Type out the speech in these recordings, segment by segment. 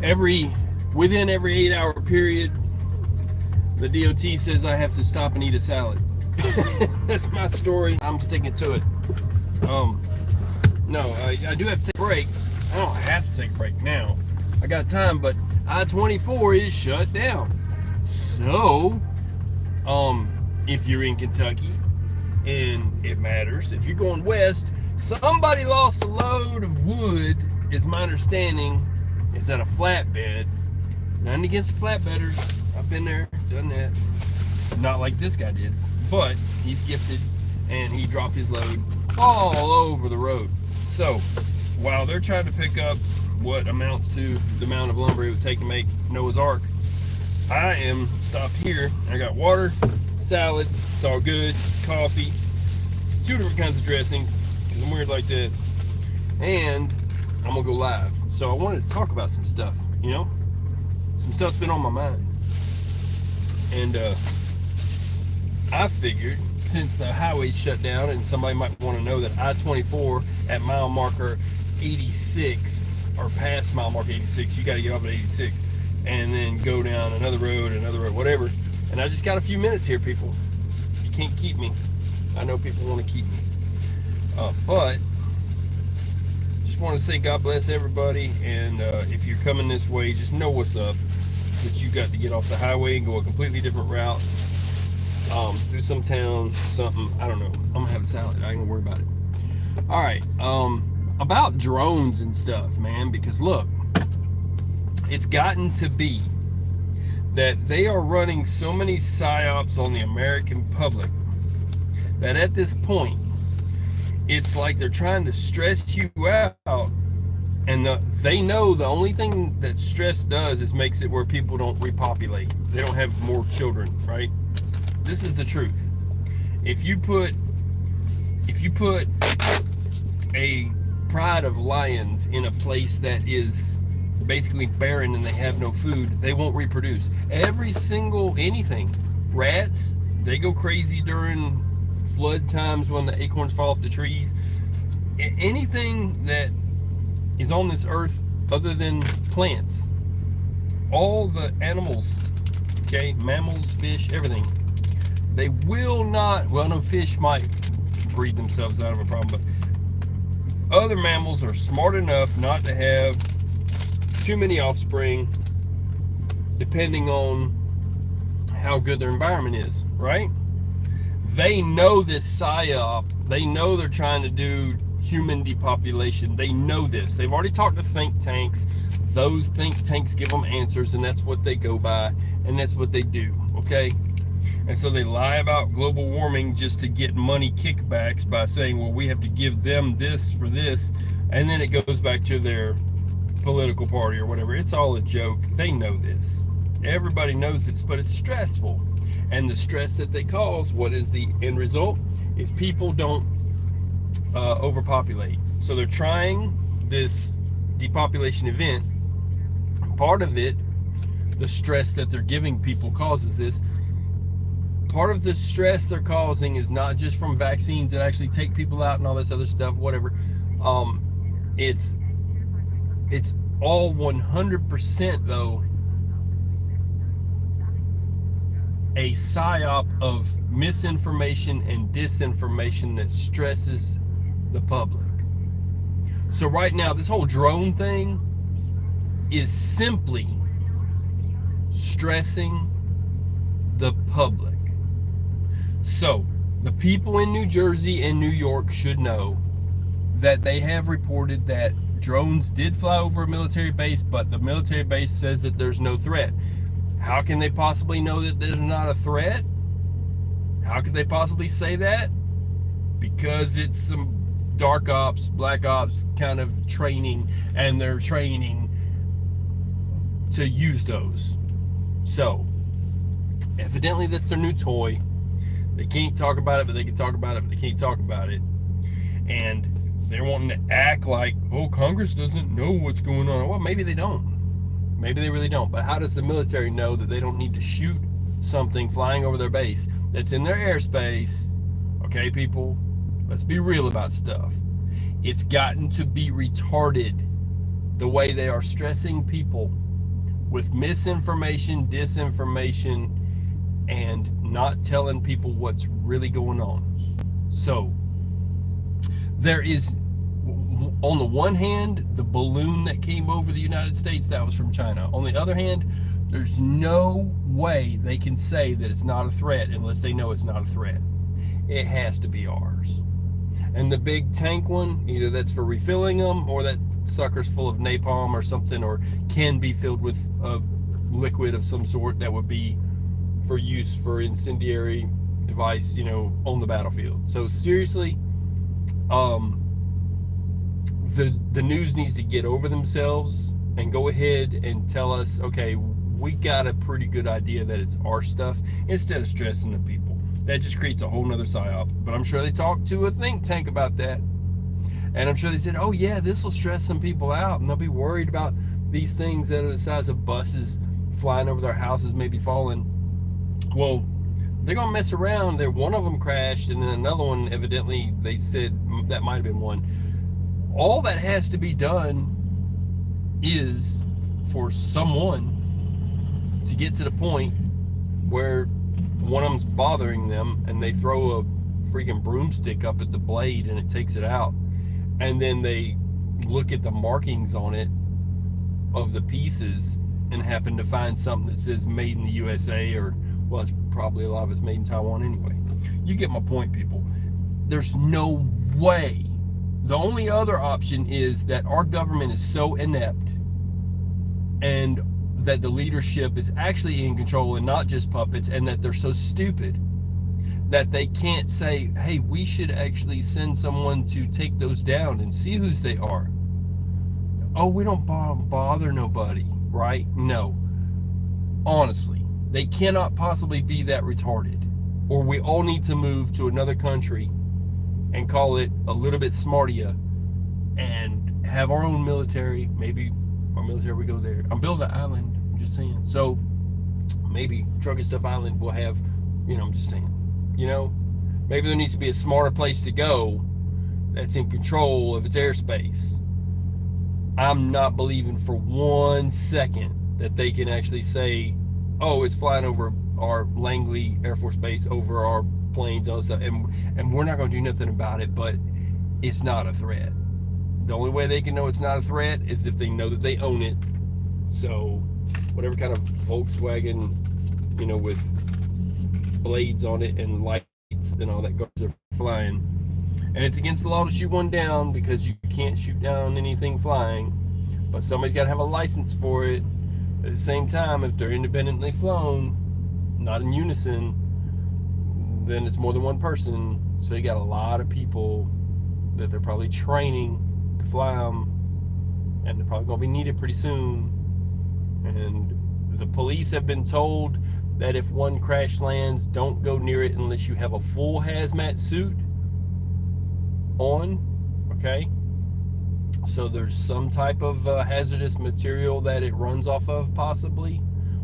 Within every 8-hour period, the DOT says I have to stop and eat a salad. That's my story. I'm sticking to it. No, I do have to take a break. I don't have to take a break now. I got time, but I-24 is shut down. So, if you're in Kentucky, and it matters, if you're going west, somebody lost a load of wood, is my understanding. It's at a flatbed. Nothing against the flatbedders. I've been there, done that. Not like this guy did, but he's gifted, and he dropped his load all over the road. So while they're trying to pick up what amounts to the amount of lumber it would take to make Noah's Ark, I am stopped here. I got water, salad, it's all good, coffee, 2 different kinds of dressing, because I'm weird like that, and I'm gonna go live. So I wanted to talk about some stuff, some stuff's been on my mind. And I figured, since the highway's shut down, and somebody might want to know that I-24 at mile marker 86, or past mile marker 86, you got to get off at 86, and then go down another road, whatever. And I just got a few minutes here, people. You can't keep me. I know people want to keep me. But just want to say God bless everybody, and if you're coming this way, just know what's up. That you got to get off the highway and go a completely different route, through some town, something, I don't know. I'm gonna have a salad, I ain't gonna worry about it. All right, about drones and stuff, man, because look, it's gotten to be that they are running so many psyops on the American public that at this point, it's like they're trying to stress you out. And they know the only thing that stress does is makes it where people don't repopulate. They don't have more children, right? This is the truth. If you put a pride of lions in a place that is basically barren and they have no food, they won't reproduce. Every single anything. Rats, they go crazy during flood times when the acorns fall off the trees. Anything that is on this earth other than plants, all the animals, okay, mammals, fish, everything, they will not, well, no, fish might breed themselves out of a problem, but other mammals are smart enough not to have too many offspring, depending on how good their environment is, right? They know this psyop. They know they're trying to do human depopulation. They know this. They've already talked to think tanks. Those think tanks give them answers, and that's what they go by, and that's what they do, okay? And so they lie about global warming just to get money kickbacks by saying, well, we have to give them this for this, and then it goes back to their political party or whatever. It's all a joke. They know this. Everybody knows this, but it's stressful. And the stress that they cause, what is the end result? Is people don't overpopulate. So they're trying this depopulation event. Part of it, the stress that they're giving people causes this. Part of the stress they're causing is not just from vaccines that actually take people out and all this other stuff, whatever. It's all 100% though a psyop of misinformation and disinformation that stresses the public. So right now, this whole drone thing is simply stressing the public. So the people in New Jersey and New York should know that they have reported that drones did fly over a military base, but the military base says that there's no threat. How can they possibly know that there's not a threat? How could they possibly say that? Because it's some dark ops, black ops kind of training, and they're training to use those. So, evidently that's their new toy. They can't talk about it, but they can talk about it, but they can't talk about it. And they're wanting to act like, oh, Congress doesn't know what's going on. Well, maybe they don't. Maybe they really don't. But how does the military know that they don't need to shoot something flying over their base that's in their airspace? Okay, people, let's be real about stuff. It's gotten to be retarded the way they are stressing people with misinformation, disinformation, and not telling people what's really going on. So there is, on the one hand, the balloon that came over the United States, that was from China. On the other hand, there's no way they can say that it's not a threat unless they know it's not a threat. It has to be ours. And the big tank one, either that's for refilling them or that sucker's full of napalm or something, or can be filled with a liquid of some sort that would be for use for incendiary device, on the battlefield. So seriously, the news needs to get over themselves and go ahead and tell us, okay, we got a pretty good idea that it's our stuff, instead of stressing the people. That just creates a whole nother psyop. But I'm sure they talked to a think tank about that, and I'm sure they said, oh yeah, this will stress some people out, and they'll be worried about these things that are the size of buses flying over their houses, maybe falling. Well, they're gonna mess around. One of them crashed, and then another one, evidently, they said that might have been one. All that has to be done is for someone to get to the point where one of them's bothering them, and they throw a freaking broomstick up at the blade and it takes it out, and then they look at the markings on it of the pieces and happen to find something that says made in the USA, or, well, it's probably a lot of it's made in Taiwan anyway. You get my point, people. There's no way. The only other option is that our government is so inept, and that the leadership is actually in control and not just puppets, and that they're so stupid that they can't say, hey, we should actually send someone to take those down and see whose they are. Oh, we don't bother nobody, right? No. Honestly, they cannot possibly be that retarded. Or we all need to move to another country and call it a little bit smartia and have our own military. Maybe our military would go there. I'm building an island, I'm just saying. So maybe Truckinstuff Island will have, I'm just saying, maybe there needs to be a smarter place to go that's in control of its airspace. I'm not believing for 1 second that they can actually say, oh, it's flying over our Langley Air Force Base, over our planes, all this stuff, and we're not going to do nothing about it, but it's not a threat. The only way they can know it's not a threat is if they know that they own it. So whatever kind of Volkswagen, with blades on it and lights and all that garbage are flying, and it's against the law to shoot one down because you can't shoot down anything flying, but somebody's got to have a license for it. At the same time, if they're independently flown, not in unison, then it's more than one person. So you got a lot of people that they're probably training to fly them, and they're probably going to be needed pretty soon. And the police have been told that if one crash lands, don't go near it unless you have a full hazmat suit on, okay? So there's some type of hazardous material that it runs off of, possibly,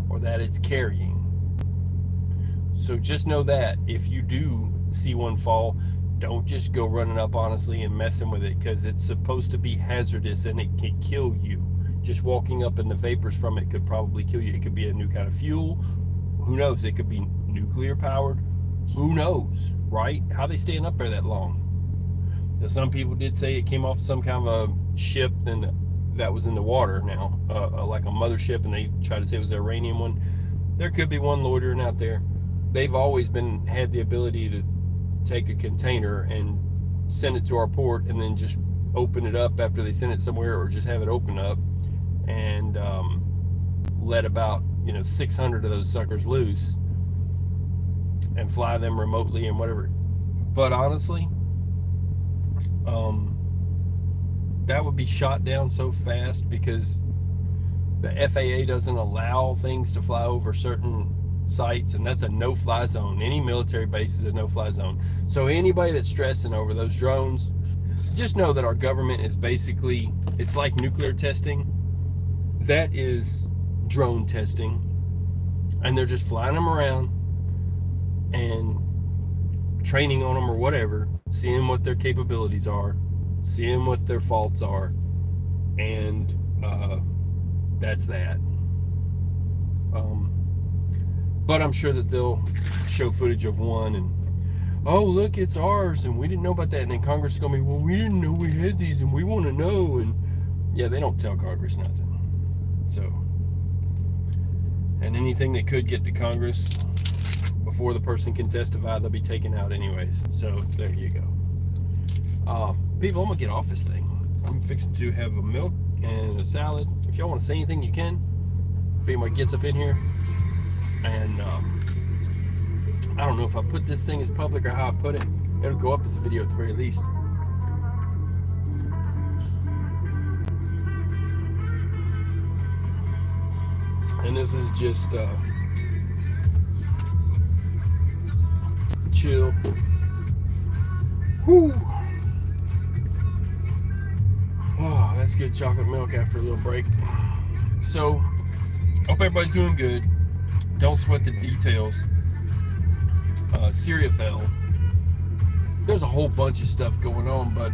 or that it's carrying. So just know that if you do see one fall, don't just go running up honestly and messing with it, because it's supposed to be hazardous and it can kill you. Just walking up in the vapors from it could probably kill you. It could be a new kind of fuel. Who knows? It could be nuclear powered. Who knows, right? How they staying up there that long? Now, some people did say it came off some kind of a ship and that was in the water now, like a mothership, and they tried to say it was an Iranian one. There could be one loitering out there. They've always had the ability to take a container and send it to our port and then just open it up after they send it somewhere, or just have it open up and let about 600 of those suckers loose and fly them remotely and whatever. But honestly, that would be shot down so fast because the FAA doesn't allow things to fly over certain sites, and that's a no-fly zone. Any military base is a no-fly zone. So anybody that's stressing over those drones, just know that our government is basically, it's like nuclear testing. That is drone testing, and they're just flying them around and training on them or whatever, seeing what their capabilities are, seeing what their faults are, and that's that. But I'm sure that they'll show footage of one and, oh, look, it's ours, and we didn't know about that. And then Congress is going to be, well, we didn't know we had these, and we want to know. And yeah, they don't tell Congress nothing. So, and anything that could get to Congress before the person can testify, they'll be taken out anyways. So there you go. People, I'm going to get off this thing. I'm fixing to have a milk and a salad. If y'all want to say anything, you can. If anybody gets up in here. And I don't know if I put this thing as public or how I put it. It'll go up as a video at the very least. And this is just chill. Whew. Oh, that's good chocolate milk after a little break. So, hope everybody's doing good. Don't sweat the details. Syria fell. There's a whole bunch of stuff going on, but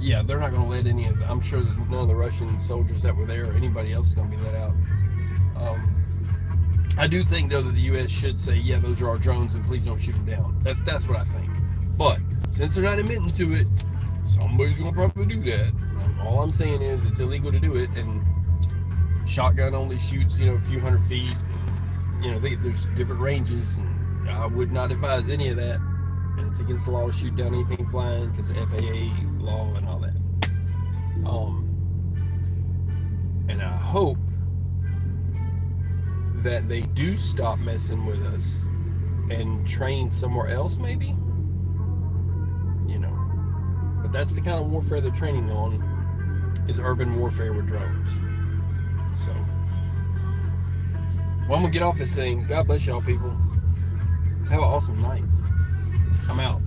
yeah, they're not going to let any of I'm sure that none of the Russian soldiers that were there or anybody else is going to be let out. I do think, though, that the U.S. should say, yeah, those are our drones, and please don't shoot them down. That's what I think. But since they're not admitting to it, somebody's going to probably do that. All I'm saying is it's illegal to do it, and shotgun only shoots, a few hundred feet. There's different ranges, and I would not advise any of that. And it's against the law to shoot down anything flying because of FAA law and all that. And I hope that they do stop messing with us and train somewhere else, maybe. But that's the kind of warfare they're training on, is urban warfare with drones. So, well, I'm gonna get off this thing. God bless y'all, people. Have an awesome night. I'm out.